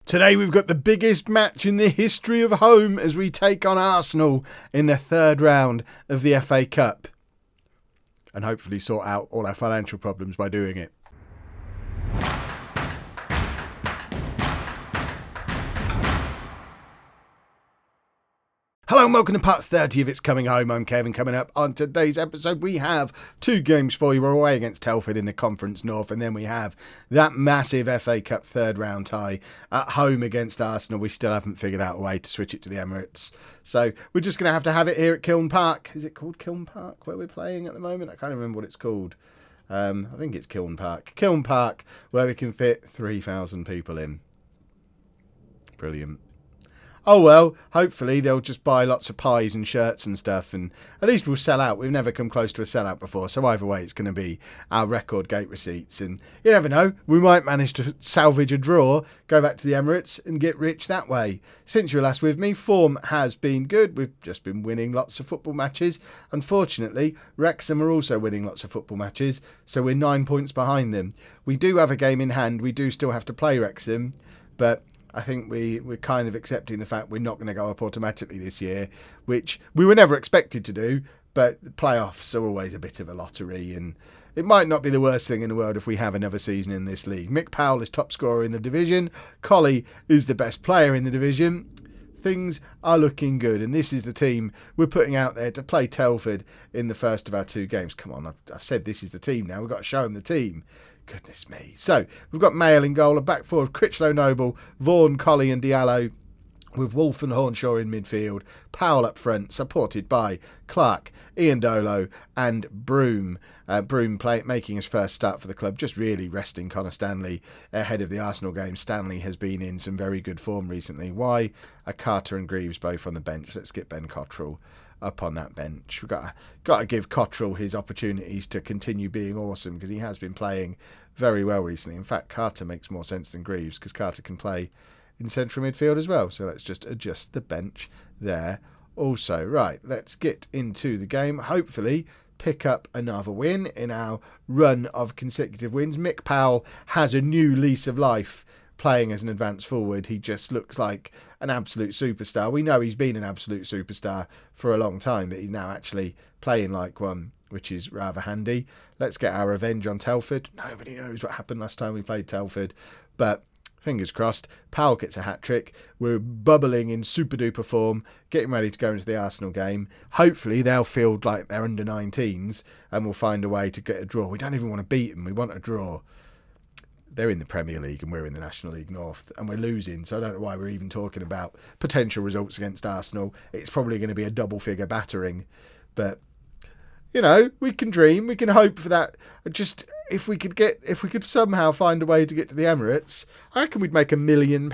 Today we've got the biggest match in the history of home as we take on Arsenal in the third round of the FA Cup. And hopefully sort out all our financial problems by doing it. Hello and welcome to part 30 of It's Coming Home. I'm Kevin. Coming up on today's episode, we have two games for you. We're away against Telford in the Conference North, and then we have that massive FA Cup third round tie at home against Arsenal. We still haven't figured out a way to switch it to the Emirates. So we're just going to have it here at Kiln Park. Is it called Kiln Park where we're playing at the moment? I can't remember what it's called. I think it's Kiln Park. Kiln Park, where we can fit 3,000 people in. Brilliant. Oh well, hopefully they'll just buy lots of pies and shirts and stuff, and at least we'll sell out. We've never come close to a sellout before, so either way it's going to be our record gate receipts. And you never know, we might manage to salvage a draw, go back to the Emirates and get rich that way. Since you were last with me, form has been good. We've just been winning lots of football matches. Unfortunately, Wrexham are also winning lots of football matches, so we're 9 points behind them. We do have a game in hand. We do still have to play Wrexham, but I think we're kind of accepting the fact we're not going to go up automatically this year, which we were never expected to do, but the playoffs are always a bit of a lottery, and it might not be the worst thing in the world if we have another season in this league. Mick Powell is top scorer in the division. Collie is the best player in the division. Things are looking good, and this is the team we're putting out there to play Telford in the first of our two games. Come on, I've said this is the team now. We've got to show them the team. Goodness me. So, we've got Mayle in goal, a back four of Critchlow, Noble, Vaughan, Colley and Diallo, with Wolf and Hornshaw in midfield, Powell up front, supported by Clark, Ian Dolo and Broom. Broom making his first start for the club, just really resting Connor Stanley ahead of the Arsenal game. Stanley has been in some very good form recently. Why are Carter and Greaves both on the bench? Let's get Ben Cottrell up on that bench. We've got to give Cottrell his opportunities to continue being awesome, because he has been playing very well recently. In fact, Carter makes more sense than Greaves, because Carter can play in central midfield as well. So let's just adjust the bench there also. Right, let's get into the game. Hopefully pick up another win in our run of consecutive wins. Mick Powell has a new lease of life playing as an advanced forward. He just looks like an absolute superstar. We know he's been an absolute superstar for a long time, but he's now actually playing like one, which is rather handy. Let's get our revenge on Telford. Nobody knows what happened last time we played Telford, but fingers crossed. Powell gets a hat-trick. We're bubbling in super-duper form, getting ready to go into the Arsenal game. Hopefully they'll feel like they're under 19s and we'll find a way to get a draw. We don't even want to beat them. We want a draw. They're in the Premier League and we're in the National League North, and we're losing, so I don't know why we're even talking about potential results against Arsenal. It's probably going to be a double-figure battering, but you know, we can dream, we can hope for that. Just if we could somehow find a way to get to the Emirates, I reckon we'd make £1 million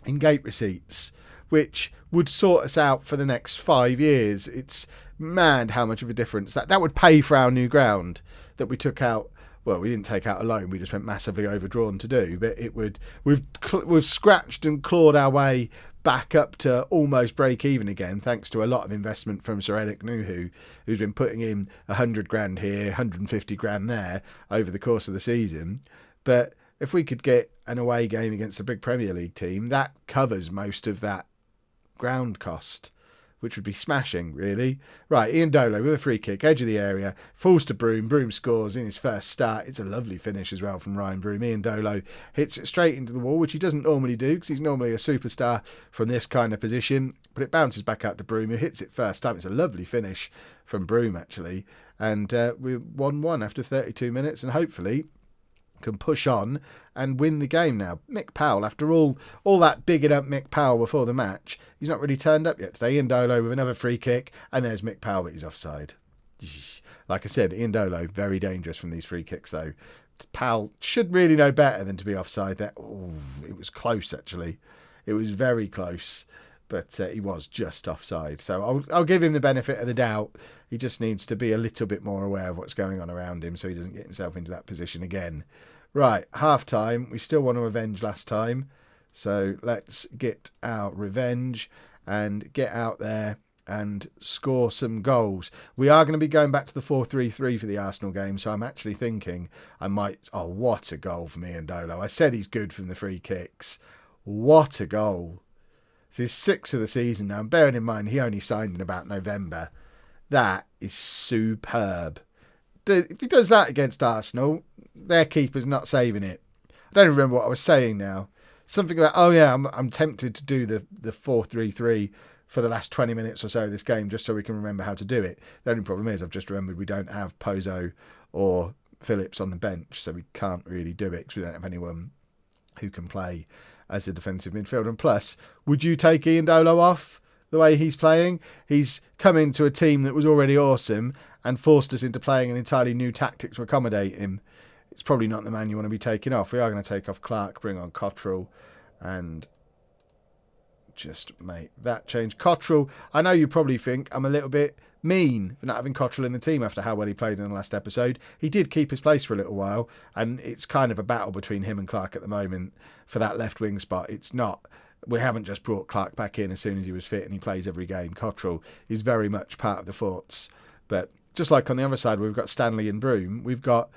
in gate receipts, which would sort us out for the next 5 years. It's mad how much of a difference that would pay for our new ground that we took out. Well, we didn't take out a loan, we just went massively overdrawn to do, but it would. We've scratched and clawed our way back up to almost break even again, thanks to a lot of investment from Sir Eric Nuhu, who's been putting in 100 grand here, 150 grand there over the course of the season. But if we could get an away game against a big Premier League team, that covers most of that ground cost, which would be smashing, really. Right, Ian Dolo with a free kick, edge of the area, falls to Broom. Broom scores in his first start. It's a lovely finish as well from Ryan Broom. Ian Dolo hits it straight into the wall, which he doesn't normally do because he's normally a superstar from this kind of position. But it bounces back out to Broom, who hits it first time. It's a lovely finish from Broom, actually. And we're 1-1 after 32 minutes, and hopefully can push on and win the game now. Mick Powell, after all that bigging up Mick Powell before the match, he's not really turned up yet today. Ian Dolo with another free kick, and there's Mick Powell, but he's offside. Like I said, Ian Dolo, very dangerous from these free kicks, though. Powell should really know better than to be offside there. Oh, it was close, actually. It was very close, but he was just offside. So I'll give him the benefit of the doubt. He just needs to be a little bit more aware of what's going on around him so he doesn't get himself into that position again. Right, half-time. We still want to avenge last time. So let's get our revenge and get out there and score some goals. We are going to be going back to the 4-3-3 for the Arsenal game, so I'm actually thinking I might... Oh, what a goal from Iandolo. I said he's good from the free kicks. What a goal. It's his 6th of the season now, and bearing in mind he only signed in about November. That is superb. If he does that against Arsenal, their keeper's not saving it. I don't even remember what I was saying now. Something about, oh yeah, I'm tempted to do the 4-3-3 for the last 20 minutes or so of this game, just so we can remember how to do it. The only problem is I've just remembered we don't have Pozo or Phillips on the bench, so we can't really do it because we don't have anyone who can play as a defensive midfielder. And plus, would you take Iandolo off the way he's playing? He's come into a team that was already awesome and forced us into playing an entirely new tactic to accommodate him. It's probably not the man you want to be taking off. We are going to take off Clark, bring on Cottrell, and just make that change. Cottrell, I know you probably think I'm a little bit mean for not having Cottrell in the team after how well he played in the last episode. He did keep his place for a little while, and it's kind of a battle between him and Clark at the moment for that left wing spot. It's not... We haven't just brought Clark back in as soon as he was fit and he plays every game. Cottrell is very much part of the thoughts. But just like on the other side, we've got Stanley and Broom. We've got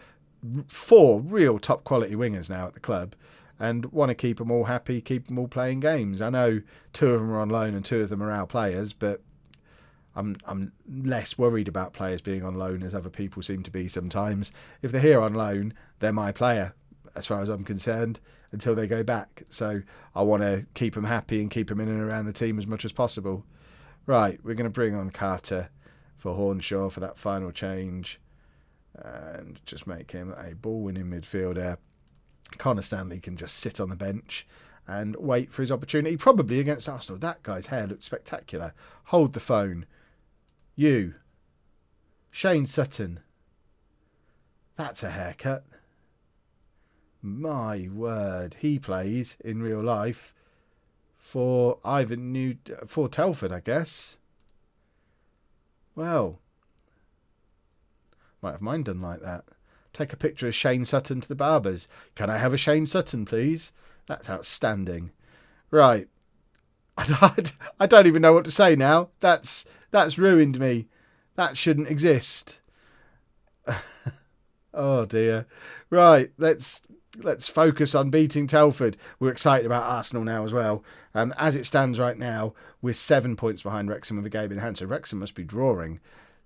4 real top quality wingers now at the club, and want to keep them all happy, keep them all playing games. I know 2 of them are on loan and 2 of them are our players, but I'm less worried about players being on loan as other people seem to be sometimes. If they're here on loan, they're my player as far as I'm concerned until they go back. So I want to keep them happy and keep them in and around the team as much as possible. Right, we're going to bring on Carter for Hornshaw for that final change and just make him a ball-winning midfielder. Connor Stanley can just sit on the bench and wait for his opportunity, probably against Arsenal. That guy's hair looks spectacular. Hold the phone. You. Shane Sutton. That's a haircut. My word. He plays in real life for for Telford, I guess. Well, might have mine done like that. Take a picture of Shane Sutton to the barbers. Can I have a Shane Sutton, please? That's outstanding. Right. I don't even know what to say now. That's ruined me. That shouldn't exist. Oh dear. Right, let's focus on beating Telford. We're excited about Arsenal now as well. As it stands right now, we're 7 points behind Wrexham with a game in hand, so Wrexham must be drawing.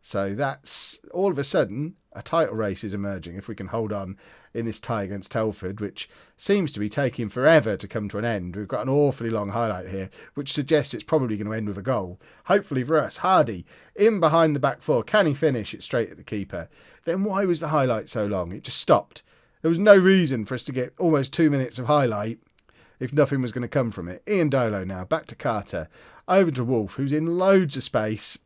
So that's, all of a sudden, a title race is emerging if we can hold on in this tie against Telford, which seems to be taking forever to come to an end. We've got an awfully long highlight here, which suggests it's probably going to end with a goal. Hopefully for us. Hardy, in behind the back 4. Can he finish it straight at the keeper? Then why was the highlight so long? It just stopped. There was no reason for us to get almost 2 minutes of highlight if nothing was going to come from it. Iandolo now, back to Carter. Over to Wolf, who's in loads of space,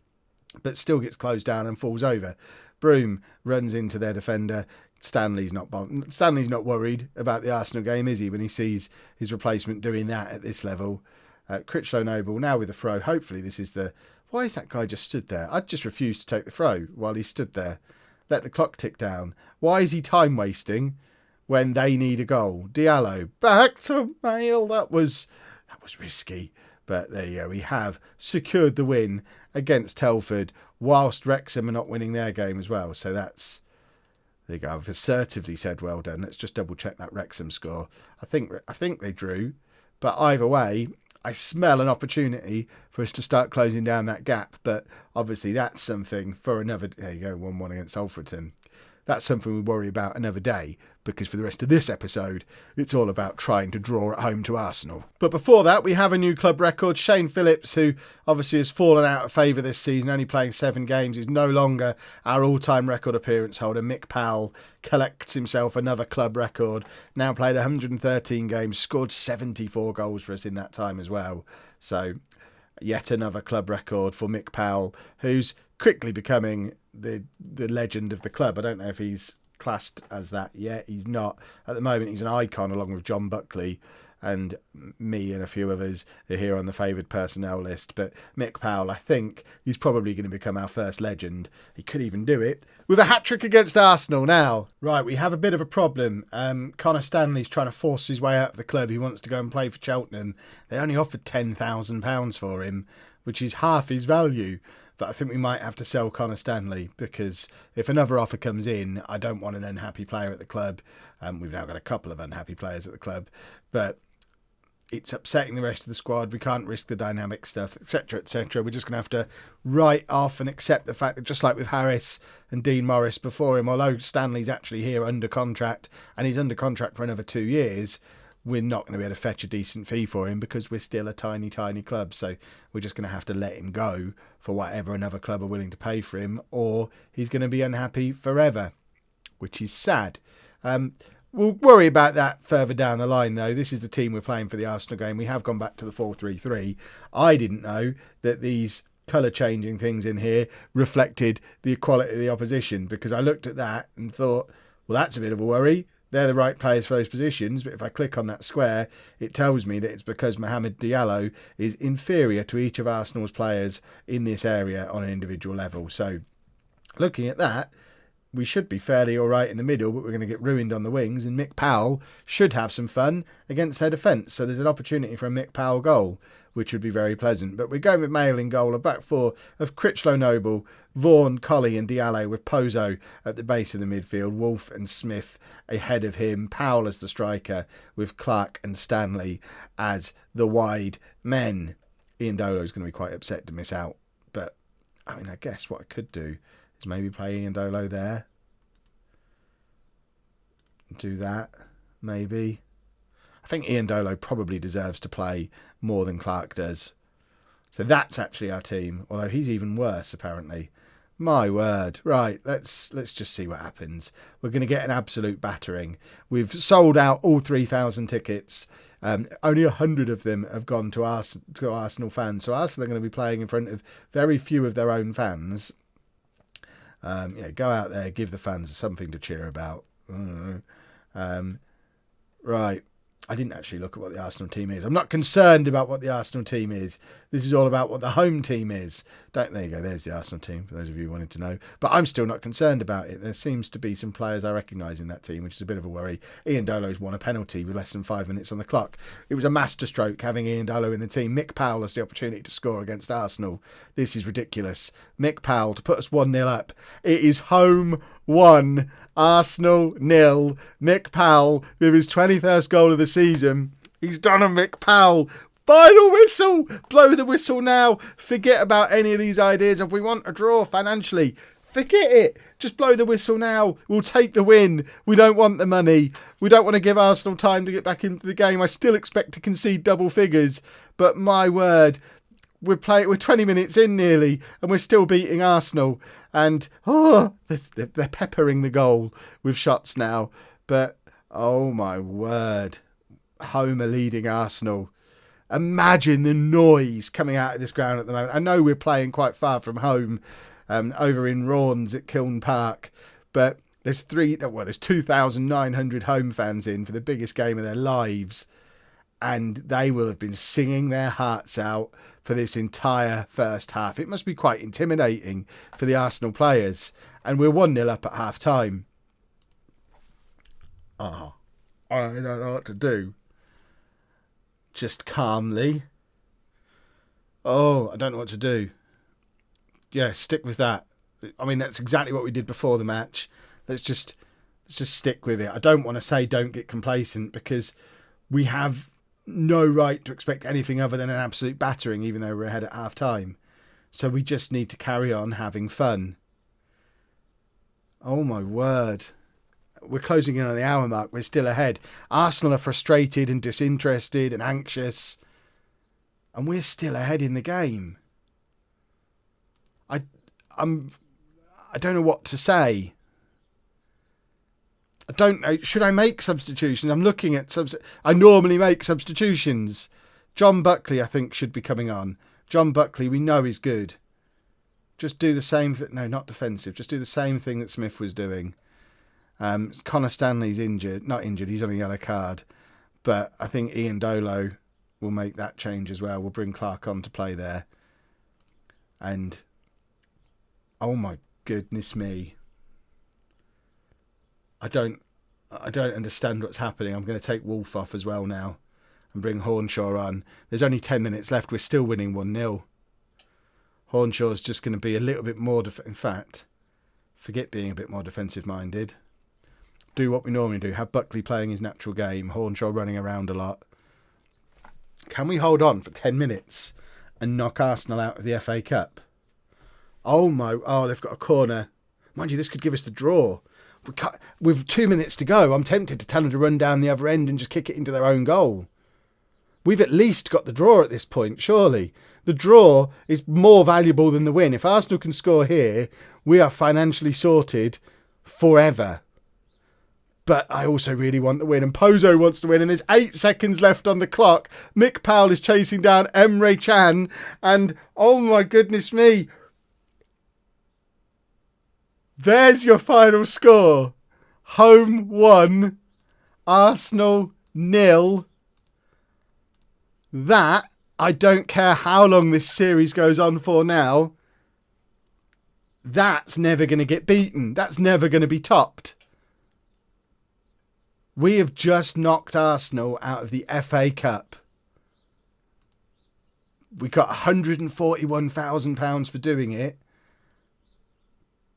but still gets closed down and falls over. Broom runs into their defender. Stanley's not worried about the Arsenal game, is he, when he sees his replacement doing that at this level? Critchlow Noble now with a throw. Hopefully this is the... Why is that guy just stood there? I'd just refuse to take the throw while he stood there. Let the clock tick down. Why is he time wasting when they need a goal? Diallo back to Mail. That was risky. But there you go. We have secured the win against Telford whilst Wrexham are not winning their game as well. So that's... There you go. I've assertively said well done. Let's just double check that Wrexham score. I think they drew. But either way, I smell an opportunity for us to start closing down that gap. But obviously that's something for another... There you go, 1-1 against Alfreton. That's something we worry about another day, because for the rest of this episode, it's all about trying to draw at home to Arsenal. But before that, we have a new club record. Shane Phillips, who obviously has fallen out of favour this season, only playing 7 games, is no longer our all-time record appearance holder. Mick Powell collects himself another club record, now played 113 games, scored 74 goals for us in that time as well. So yet another club record for Mick Powell, who's quickly becoming the legend of the club. I don't know if he's classed as that yet. He's not. At the moment, he's an icon along with John Buckley and me and a few others are here on the favoured personnel list. But Mick Powell, I think he's probably going to become our first legend. He could even do it with a hat-trick against Arsenal now. Right, we have a bit of a problem. Connor Stanley's trying to force his way out of the club. He wants to go and play for Cheltenham. They only offered £10,000 for him, which is half his value. But I think we might have to sell Connor Stanley, because if another offer comes in, I don't want an unhappy player at the club. We've now got a couple of unhappy players at the club, but it's upsetting the rest of the squad. We can't risk the dynamic stuff, etc., etc. We're just going to have to write off and accept the fact that, just like with Harris and Dean Morris before him, although Stanley's actually here under contract, and he's under contract for another 2 years, we're not going to be able to fetch a decent fee for him because we're still a tiny, tiny club. So we're just going to have to let him go for whatever another club are willing to pay for him, or he's going to be unhappy forever, which is sad. We'll worry about that further down the line, though. This is the team we're playing for the Arsenal game. We have gone back to the 4-3-3. I didn't know that these colour-changing things in here reflected the equality of the opposition, because I looked at that and thought, well, that's a bit of a worry. They're the right players for those positions, but if I click on that square, it tells me that it's because Mohamed Diallo is inferior to each of Arsenal's players in this area on an individual level. So, looking at that, we should be fairly all right in the middle, but we're going to get ruined on the wings, and Mick Powell should have some fun against their defence. So there's an opportunity for a Mick Powell goal, which would be very pleasant. But we're going with Mail in goal, a back four of Critchlow Noble, Vaughan, Colley and Diallo, with Pozo at the base of the midfield, Wolf and Smith ahead of him, Powell as the striker, with Clark and Stanley as the wide men. Ian Dolo is going to be quite upset to miss out, but I mean, I guess what I could do is maybe play Ian Dolo there. Do that, maybe. I think Ian Dolo probably deserves to play more than Clark does. So that's actually our team, although he's even worse, apparently. My word. Right, let's just see what happens. We're going to get an absolute battering. We've sold out all 3,000 tickets. Only 100 of them have gone to Arsenal fans. So Arsenal are going to be playing in front of very few of their own fans. Go out there, give the fans something to cheer about. Right. I didn't actually look at what the Arsenal team is. I'm not concerned about what the Arsenal team is. This is all about what the home team is. There you go. There's the Arsenal team, for those of you who wanted to know. But I'm still not concerned about it. There seems to be some players I recognise in that team, which is a bit of a worry. Ian Dolo's won a penalty with less than 5 minutes on the clock. It was a masterstroke having Ian Dolo in the team. Mick Powell has the opportunity to score against Arsenal. This is ridiculous. Mick Powell to put us 1-0 up. It is home 1, Arsenal 0. Mick Powell with his 21st goal of the season. He's done a Mick Powell. Final whistle. Blow the whistle now. Forget about any of these ideas. If we want a draw financially, forget it. Just blow the whistle now. We'll take the win. We don't want the money. We don't want to give Arsenal time to get back into the game. I still expect to concede double figures. But my word, we're 20 minutes in nearly, and we're still beating Arsenal. And they're peppering the goal with shots now. But oh my word, home are leading Arsenal. Imagine the noise coming out of this ground at the moment. I know we're playing quite far from home, over in Raunds at Kiln Park, but there's 2,900 home fans in for the biggest game of their lives, and they will have been singing their hearts out for this entire first half. It must be quite intimidating for the Arsenal players, and we're 1-0 up at half time. I don't know what to do. Just calmly. I don't know what to do. Yeah, stick with that. I mean, that's exactly what we did before the match. Let's just stick with it. I don't want to say don't get complacent, because we have no right to expect anything other than an absolute battering, even though we're ahead at half time. So we just need to carry on having fun. Oh my word. We're closing in on the hour mark. We're still ahead. Arsenal are frustrated and disinterested and anxious, and we're still ahead in the game. I don't know what to say. I don't know. Should I make substitutions? I'm looking at I normally make substitutions. John Buckley, I think, should be coming on. John Buckley, we know is good. Just do the same thing. No, not defensive. Just do the same thing that Smith was doing. Connor Stanley's injured. Not injured. He's on a yellow card. But I think Ian Dolo will make that change as well. We'll bring Clark on to play there. And, oh my goodness me. I don't understand what's happening. I'm going to take Wolf off as well now and bring Hornshaw on. There's only 10 minutes left. We're still winning 1-0. Hornshaw's just going to be a little bit more... in fact, forget being a bit more defensive-minded. Do what we normally do. Have Buckley playing his natural game. Hornshaw running around a lot. Can we hold on for 10 minutes and knock Arsenal out of the FA Cup? Oh, they've got a corner. Mind you, this could give us the draw. With 2 minutes to go, I'm tempted to tell them to run down the other end and just kick it into their own goal. We've at least got the draw at this point, surely. The draw is more valuable than the win. If Arsenal can score here, we are financially sorted forever. But I also really want the win, and Pozo wants to win, and there's 8 seconds left on the clock. Mick Powell is chasing down Emre Can, and oh my goodness me. There's your final score. Home 1, Arsenal 0. That, I don't care how long this series goes on for now, that's never going to get beaten. That's never going to be topped. We have just knocked Arsenal out of the FA Cup. We got £141,000 for doing it.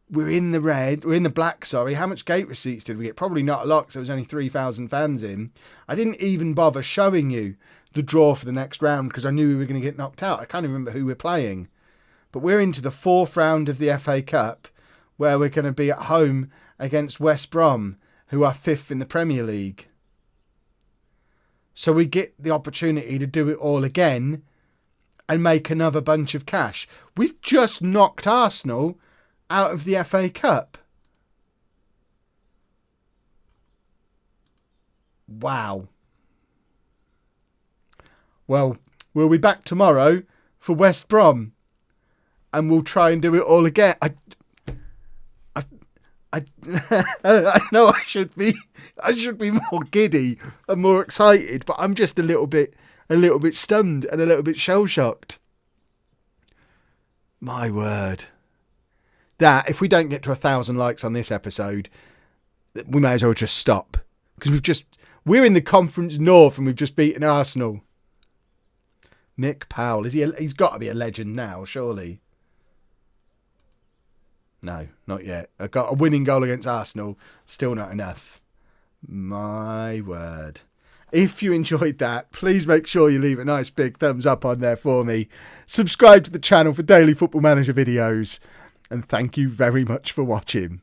We're in the red. We're in the black, sorry. How much gate receipts did we get? Probably not a lot, because there was only 3,000 fans in. I didn't even bother showing you the draw for the next round because I knew we were going to get knocked out. I can't even remember who we're playing. But we're into the 4th round of the FA Cup, where we're going to be at home against West Brom, who are 5th in the Premier League. So we get the opportunity to do it all again and make another bunch of cash. We've just knocked Arsenal out of the FA Cup. Wow. Well, we'll be back tomorrow for West Brom, and we'll try and do it all again. I know I should be more giddy and more excited, but I'm just a little bit stunned and a little bit shell shocked. My word. That, if we don't get to 1,000 likes on this episode, we may as well just stop. Because we're in the Conference North and we've just beaten Arsenal. Mick Powell, he's got to be a legend now, surely. No, not yet. I got a winning goal against Arsenal, still not enough. My word. If you enjoyed that, please make sure you leave a nice big thumbs up on there for me. Subscribe to the channel for daily Football Manager videos. And thank you very much for watching.